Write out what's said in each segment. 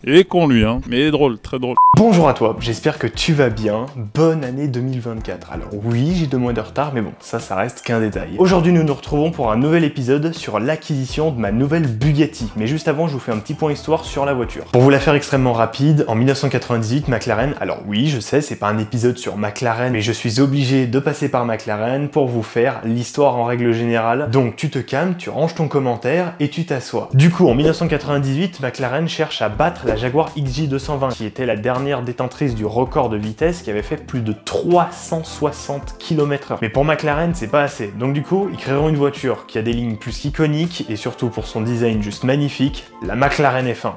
Il est con lui, hein, mais il est drôle, très drôle. Bonjour à toi, j'espère que tu vas bien. Bonne année 2024. Alors oui, j'ai 2 mois de retard, mais bon, ça reste qu'un détail. Aujourd'hui, nous nous retrouvons pour un nouvel épisode sur l'acquisition de ma nouvelle Bugatti. Mais juste avant, je vous fais un petit point histoire sur la voiture. Pour vous la faire extrêmement rapide, en 1998, McLaren, alors oui, je sais, c'est pas un épisode sur McLaren, mais je suis obligé de passer par McLaren pour vous faire l'histoire en règle générale. Donc tu te calmes, tu ranges ton commentaire et tu t'assois. Du coup, en 1998, McLaren cherche à battre la Jaguar XJ220, qui était la dernière détentrice du record de vitesse, qui avait fait plus de 360 km/h. Mais pour McLaren, c'est pas assez. Donc du coup, ils créeront une voiture qui a des lignes plus qu'iconiques et surtout pour son design juste magnifique, la McLaren F1.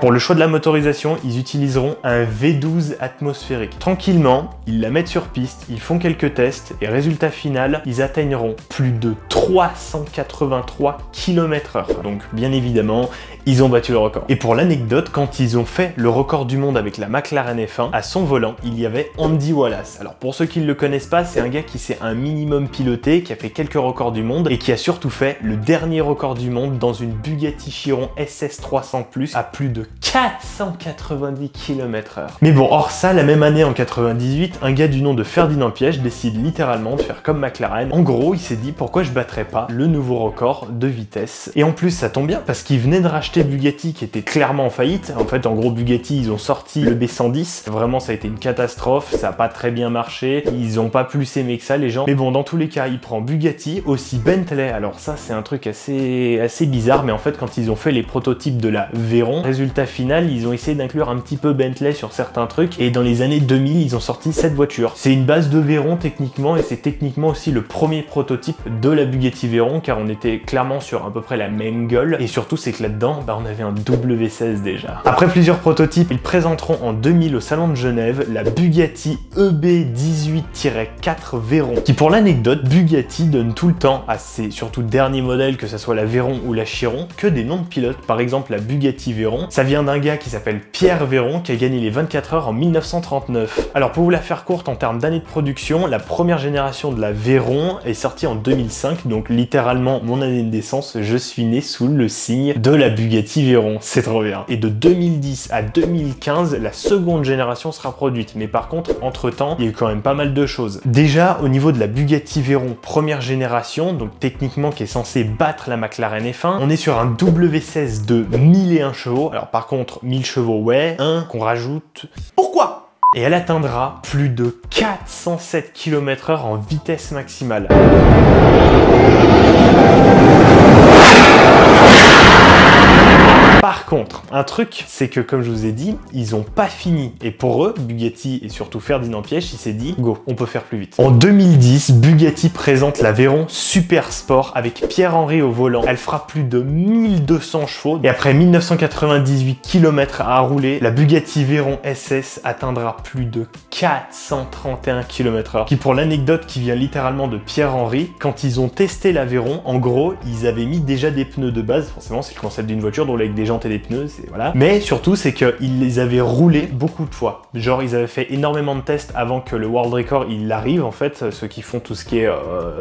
Pour le choix de la motorisation, ils utiliseront un V12 atmosphérique. Tranquillement, ils la mettent sur piste, ils font quelques tests et résultat final, ils atteigneront plus de 383 km/h. Donc bien évidemment, ils ont battu le record. Et pour l'anecdote, quand ils ont fait le record du monde avec la McLaren F1, à son volant, il y avait Andy Wallace. Alors pour ceux qui ne le connaissent pas, c'est un gars qui sait un minimum piloter, qui a fait quelques records du monde et qui a surtout fait le dernier record du monde dans une Bugatti Chiron SS 300+ à plus de 490 km/h. Mais bon, hors ça, la même année en 98, un gars du nom de Ferdinand Piëch décide littéralement de faire comme McLaren. En gros, il s'est dit pourquoi je battrais pas le nouveau record de vitesse. Et en plus, ça tombe bien parce qu'il venait de racheter Bugatti qui était clairement en faillite. En fait, en gros, Bugatti, ils ont sorti le B110. Vraiment, ça a été une catastrophe. Ça a pas très bien marché. Ils ont pas plus aimé que ça, les gens. Mais bon, dans tous les cas, il prend Bugatti, aussi Bentley. Alors ça, c'est un truc assez bizarre. Mais en fait, quand ils ont fait les prototypes de la Veyron, résultat final, ils ont essayé d'inclure un petit peu Bentley sur certains trucs. Et dans les années 2000, ils ont sorti cette voiture. C'est une base de Veyron techniquement. Et c'est techniquement aussi le premier prototype de la Bugatti Veyron. Car on était clairement sur à peu près la même gueule. Et surtout, c'est que là-dedans, on avait un W16 déjà. Après plusieurs prototypes, ils présenteront en 2000 au Salon de Genève la Bugatti EB18-4 Veyron, qui pour l'anecdote, Bugatti donne tout le temps à ses surtout derniers modèles, que ce soit la Veyron ou la Chiron, que des noms de pilotes. Par exemple, la Bugatti Veyron, ça vient d'un gars qui s'appelle Pierre Veyron, qui a gagné les 24 heures en 1939. Alors pour vous la faire courte en termes d'années de production, la première génération de la Veyron est sortie en 2005, donc littéralement mon année de naissance, je suis né sous le signe de la Bugatti Veyron, c'est trop bien. Et de 2010 à 2015, la seconde génération sera produite. Mais par contre, entre-temps, il y a eu quand même pas mal de choses. Déjà, au niveau de la Bugatti Veyron première génération, donc techniquement qui est censé battre la McLaren F1, on est sur un W16 de 1001 chevaux. Alors par contre, 1000 chevaux, ouais, qu'on rajoute... Pourquoi ? Et elle atteindra plus de 407 km/h en vitesse maximale. Par contre, un truc, c'est que comme je vous ai dit, ils ont pas fini. Et pour eux, Bugatti et surtout Ferdinand Piëch, il s'est dit, go, on peut faire plus vite. En 2010, Bugatti présente la Veyron Super Sport avec Pierre-Henry au volant. Elle fera plus de 1200 chevaux. Et après 1998 km à rouler, la Bugatti Veyron SS atteindra plus de 431 km/h. Qui pour l'anecdote qui vient littéralement de Pierre-Henry, quand ils ont testé la Veyron, en gros, ils avaient mis déjà des pneus de base. Forcément, c'est le concept d'une voiture, donc avec des jantes et des pneus, c'est voilà. Mais surtout, c'est qu'ils les avaient roulés beaucoup de fois. Genre, ils avaient fait énormément de tests avant que le World Record il arrive, en fait, ceux qui font tout ce qui est,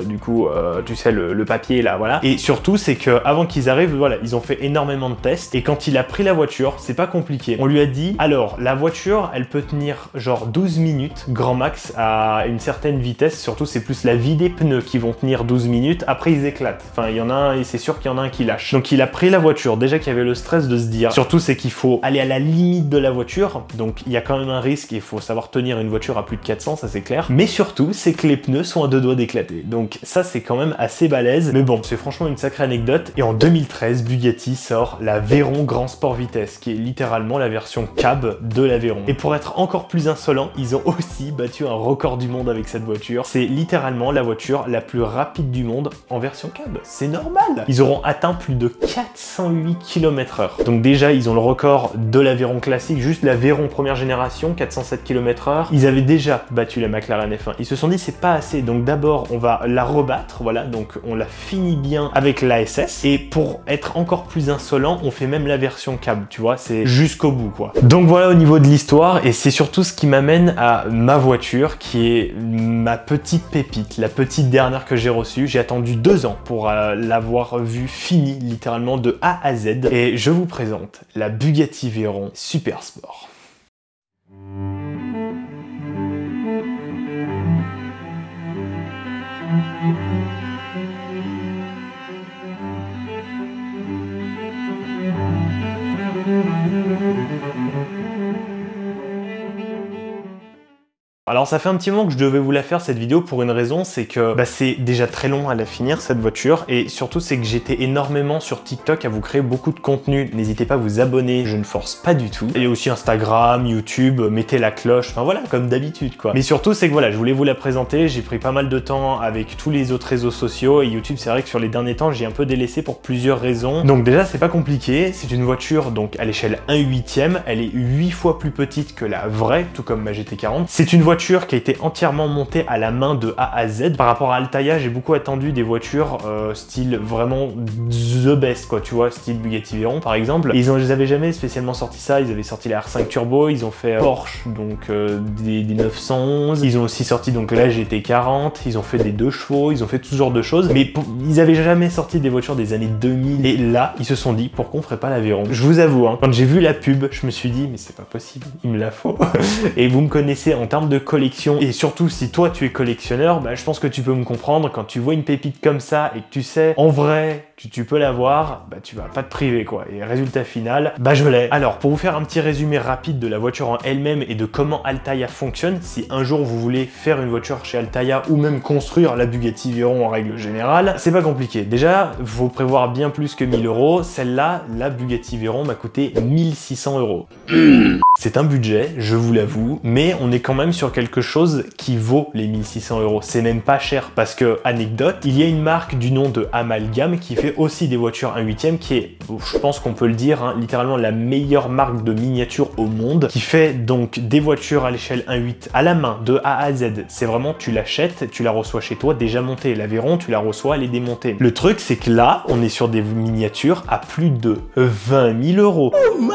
du coup, tu sais, le papier, là, voilà. Et surtout, c'est que avant qu'ils arrivent, voilà, ils ont fait énormément de tests. Et quand il a pris la voiture, c'est pas compliqué. On lui a dit, alors, la voiture, elle peut tenir genre 12 minutes, grand max, à une certaine vitesse. Surtout, c'est plus la vie des pneus qui vont tenir 12 minutes. Après, ils éclatent. Enfin, il y en a un, et c'est sûr qu'il y en a un qui lâche. Donc, il a pris la voiture. Déjà qu'il y avait le stress de se dire, surtout, c'est qu'il faut aller à la limite de la voiture. Donc, il y a quand même un risque. Il faut savoir tenir une voiture à plus de 400, ça c'est clair. Mais surtout, c'est que les pneus sont à 2 doigts d'éclater. Donc, ça, c'est quand même assez balèze. Mais bon, c'est franchement une sacrée anecdote. Et en 2013, Bugatti sort la Veyron Grand Sport Vitesse, qui est littéralement la version cab de la Veyron. Et pour être encore plus insolent, ils ont aussi battu un record du monde avec cette voiture. C'est littéralement la voiture la plus rapide du monde en version cab. C'est normal. Ils auront atteint plus de 408 km/h. Donc déjà, ils ont le record de l'Aveyron classique, juste l'Aveyron première génération, 407 km/h. Ils avaient déjà battu la McLaren F1. Ils se sont dit c'est pas assez, donc d'abord on va la rebattre, voilà, donc on la finit bien avec l'ASS. Et pour être encore plus insolent, on fait même la version cab, tu vois, c'est jusqu'au bout quoi. Donc voilà au niveau de l'histoire, et c'est surtout ce qui m'amène à ma voiture qui est ma petite pépite, la petite dernière que j'ai reçue. J'ai attendu 2 ans pour l'avoir vue finie littéralement de A à Z, et je vous présente la Bugatti Veyron Super Sport. Alors ça fait un petit moment que je devais vous la faire cette vidéo pour une raison, c'est que c'est déjà très long à la finir cette voiture, et surtout c'est que j'étais énormément sur TikTok à vous créer beaucoup de contenu. N'hésitez pas à vous abonner, je ne force pas du tout. Et aussi Instagram, YouTube, mettez la cloche, enfin voilà, comme d'habitude quoi. Mais surtout c'est que voilà, je voulais vous la présenter, j'ai pris pas mal de temps avec tous les autres réseaux sociaux, et YouTube c'est vrai que sur les derniers temps j'ai un peu délaissé pour plusieurs raisons. Donc déjà c'est pas compliqué, c'est une voiture donc à l'échelle 1/8, elle est 8 fois plus petite que la vraie, tout comme ma GT40. C'est une voiture qui a été entièrement montée à la main de A à Z. Par rapport à Altaïa, j'ai beaucoup attendu des voitures style vraiment the best quoi, tu vois, style Bugatti Veyron par exemple. Et ils avaient jamais spécialement sorti ça, ils avaient sorti la R5 Turbo, ils ont fait Porsche, donc des 911, ils ont aussi sorti donc la GT40, ils ont fait des 2 chevaux, ils ont fait tout ce genre de choses, mais ils avaient jamais sorti des voitures des années 2000, et là, ils se sont dit, pourquoi on ferait pas la Veyron? Je vous avoue, hein, quand j'ai vu la pub, je me suis dit, mais c'est pas possible, il me la faut. Et vous me connaissez en termes de collection, et surtout si toi tu es collectionneur, je pense que tu peux me comprendre. Quand tu vois une pépite comme ça et que tu sais en vrai tu peux l'avoir, tu vas pas te priver quoi. Et résultat final, je l'ai. Alors pour vous faire un petit résumé rapide de la voiture en elle-même et de comment Altaïa fonctionne, si un jour vous voulez faire une voiture chez Altaïa ou même construire la Bugatti Veyron en règle générale, c'est pas compliqué. Déjà, faut prévoir bien plus que 1000 €. Celle-là, la Bugatti Veyron m'a coûté 1600 €. C'est un budget, je vous l'avoue, mais on est quand même sur quelque chose qui vaut les 1600 €. C'est même pas cher parce que, anecdote, il y a une marque du nom de Amalgam qui fait aussi des voitures 1/8, qui est, je pense qu'on peut le dire, hein, littéralement la meilleure marque de miniature au monde, qui fait donc des voitures à l'échelle 1/8 à la main, de A à Z. C'est vraiment, tu l'achètes, tu la reçois chez toi déjà montée. La Veyron, tu la reçois, elle est démontée. Le truc, c'est que là, on est sur des miniatures à plus de 20 000 €. Oh my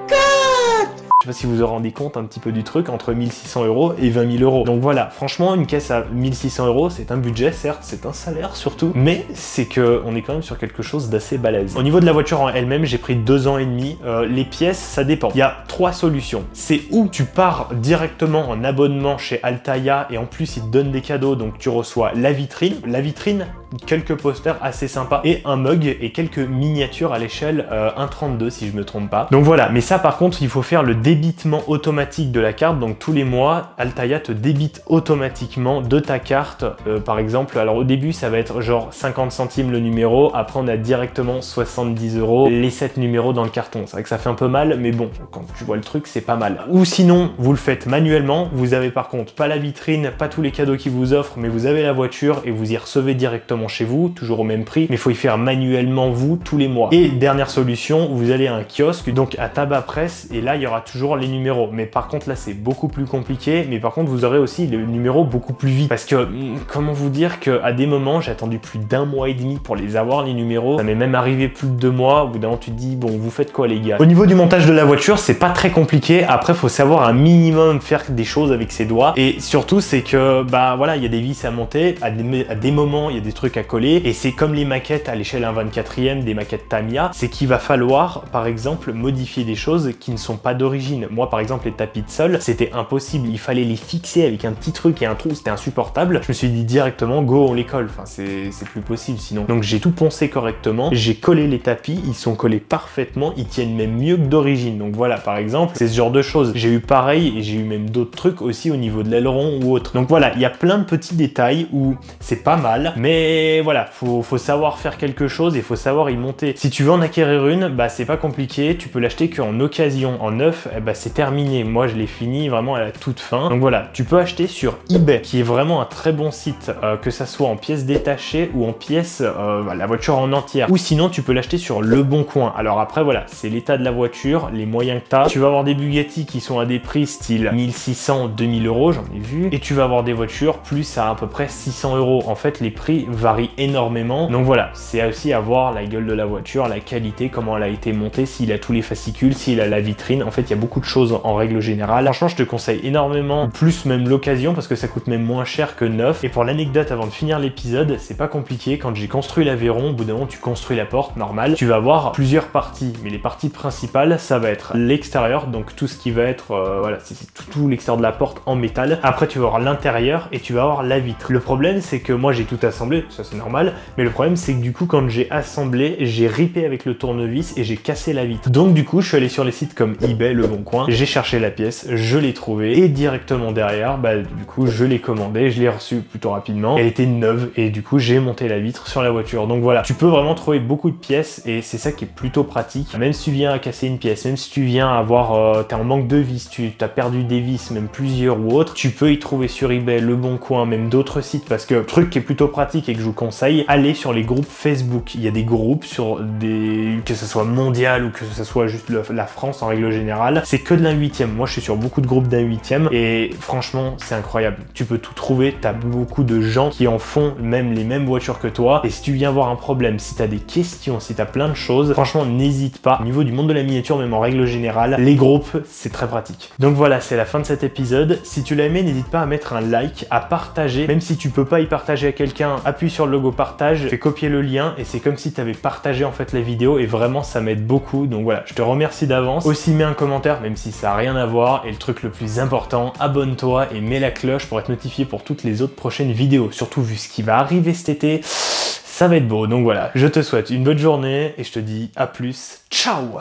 god! Je sais pas si vous vous rendez compte un petit peu du truc, entre 1600 € et 20 000 €. Donc voilà, franchement, une caisse à 1600 €, c'est un budget, certes, c'est un salaire surtout, mais c'est que on est quand même sur quelque chose d'assez balèze. Au niveau de la voiture en elle-même, j'ai pris 2 ans et demi. Les pièces, ça dépend. Il y a 3 solutions. C'est où tu pars directement en abonnement chez Altaïa, et en plus, ils te donnent des cadeaux, donc tu reçois la vitrine, quelques posters assez sympas, et un mug et quelques miniatures à l'échelle 1/32 si je me trompe pas. Donc voilà, mais ça par contre, il faut faire le débitement automatique de la carte, donc tous les mois Altaïa te débite automatiquement de ta carte, par exemple. Alors au début ça va être genre 50 centimes le numéro, après on a directement 70 € les 7 numéros dans le carton. C'est vrai que ça fait un peu mal, mais bon, quand tu vois le truc, c'est pas mal. Ou sinon vous le faites manuellement, vous avez par contre pas la vitrine, pas tous les cadeaux qu'ils vous offrent, mais vous avez la voiture et vous y recevez directement chez vous, toujours au même prix, mais il faut y faire manuellement vous tous les mois. Et dernière solution, vous allez à un kiosque, donc à tabac presse, et là il y aura toujours les numéros. Mais par contre là c'est beaucoup plus compliqué, mais par contre vous aurez aussi les numéros beaucoup plus vite, parce que comment vous dire que à des moments j'ai attendu plus d'1 mois et demi pour les avoir, les numéros. Ça m'est même arrivé plus de 2 mois. Au bout d'un moment tu te dis bon, vous faites quoi les gars? Au niveau du montage de la voiture, c'est pas très compliqué. Après faut savoir un minimum faire des choses avec ses doigts, et surtout c'est que voilà, il y a des vis à monter, à des moments il y a des trucs à coller, et c'est comme les maquettes à l'échelle 1/24e, des maquettes Tamiya, c'est qu'il va falloir par exemple modifier des choses qui ne sont pas d'origine. Moi par exemple les tapis de sol, c'était impossible, il fallait les fixer avec un petit truc et un trou, c'était insupportable. Je me suis dit directement go, on les colle, enfin c'est plus possible sinon. Donc j'ai tout poncé correctement, j'ai collé les tapis, ils sont collés parfaitement, ils tiennent même mieux que d'origine. Donc voilà, par exemple, c'est ce genre de choses. J'ai eu pareil, et j'ai eu même d'autres trucs aussi au niveau de l'aileron ou autre. Donc voilà, il y a plein de petits détails où c'est pas mal, mais Mais voilà, faut savoir faire quelque chose et faut savoir y monter. Si tu veux en acquérir une, bah c'est pas compliqué, tu peux l'acheter qu'en occasion. En neuf, bah c'est terminé. Moi je l'ai fini vraiment à la toute fin. Donc voilà, tu peux acheter sur eBay, qui est vraiment un très bon site, que ça soit en pièces détachées ou en pièces, la voiture en entière. Ou sinon tu peux l'acheter sur Le Bon Coin. Alors après voilà, c'est l'état de la voiture, les moyens que tu as. Tu vas avoir des Bugatti qui sont à des prix style 1600, 2000 euros, j'en ai vu. Et tu vas avoir des voitures plus à peu près 600 euros. En fait, les prix varient énormément. Donc voilà, c'est aussi à voir la gueule de la voiture, la qualité, comment elle a été montée, s'il a tous les fascicules, s'il a la vitrine. En fait, il y a beaucoup de choses en règle générale. Franchement, je te conseille énormément, plus même l'occasion, parce que ça coûte même moins cher que neuf. Et pour l'anecdote, avant de finir l'épisode, c'est pas compliqué. Quand j'ai construit l'Aveyron, au bout d'un moment, tu construis la porte, normal. Tu vas avoir plusieurs parties, mais les parties principales, ça va être l'extérieur, donc tout ce qui va être, voilà, c'est tout l'extérieur de la porte en métal. Après, tu vas avoir l'intérieur et tu vas avoir la vitre. Le problème, c'est que moi, j'ai tout assemblé, ça c'est normal, mais le problème, c'est que du coup, quand j'ai assemblé, j'ai ripé avec le tournevis et j'ai cassé la vitre. Donc du coup, je suis allé sur les sites comme eBay, Le Bon Coin, j'ai cherché la pièce, je l'ai trouvée et directement derrière, bah du coup, je l'ai commandée, je l'ai reçue plutôt rapidement. Elle était neuve et du coup, j'ai monté la vitre sur la voiture. Donc voilà, tu peux vraiment trouver beaucoup de pièces et c'est ça qui est plutôt pratique. Même si tu viens à casser une pièce, même si tu viens à avoir, t'es en manque de vis, tu as perdu des vis, même plusieurs ou autres, tu peux y trouver sur eBay, Le Bon Coin, même d'autres sites, parce que le truc qui est plutôt pratique et que je vous conseille, allez sur les groupes Facebook. Il y a des groupes sur des, que ce soit mondial ou que ce soit juste la France en règle générale, c'est que de l'1/8. Moi je suis sur beaucoup de groupes d'1/8 et franchement c'est incroyable. Tu peux tout trouver, t'as beaucoup de gens qui en font même les mêmes voitures que toi et si tu viens avoir un problème, si t'as des questions, si t'as plein de choses, franchement n'hésite pas. Au niveau du monde de la miniature, même en règle générale, les groupes c'est très pratique. Donc voilà, c'est la fin de cet épisode. Si tu l'as aimé, n'hésite pas à mettre un like, à partager, même si tu peux pas y partager à quelqu'un, appuie sur le logo partage, fais copier le lien et c'est comme si tu avais partagé en fait la vidéo et vraiment ça m'aide beaucoup. Donc voilà, je te remercie d'avance. Aussi mets un commentaire même si ça n'a rien à voir et le truc le plus important, abonne-toi et mets la cloche pour être notifié pour toutes les autres prochaines vidéos. Surtout vu ce qui va arriver cet été, ça va être beau. Donc voilà, je te souhaite une bonne journée et je te dis à plus. Ciao!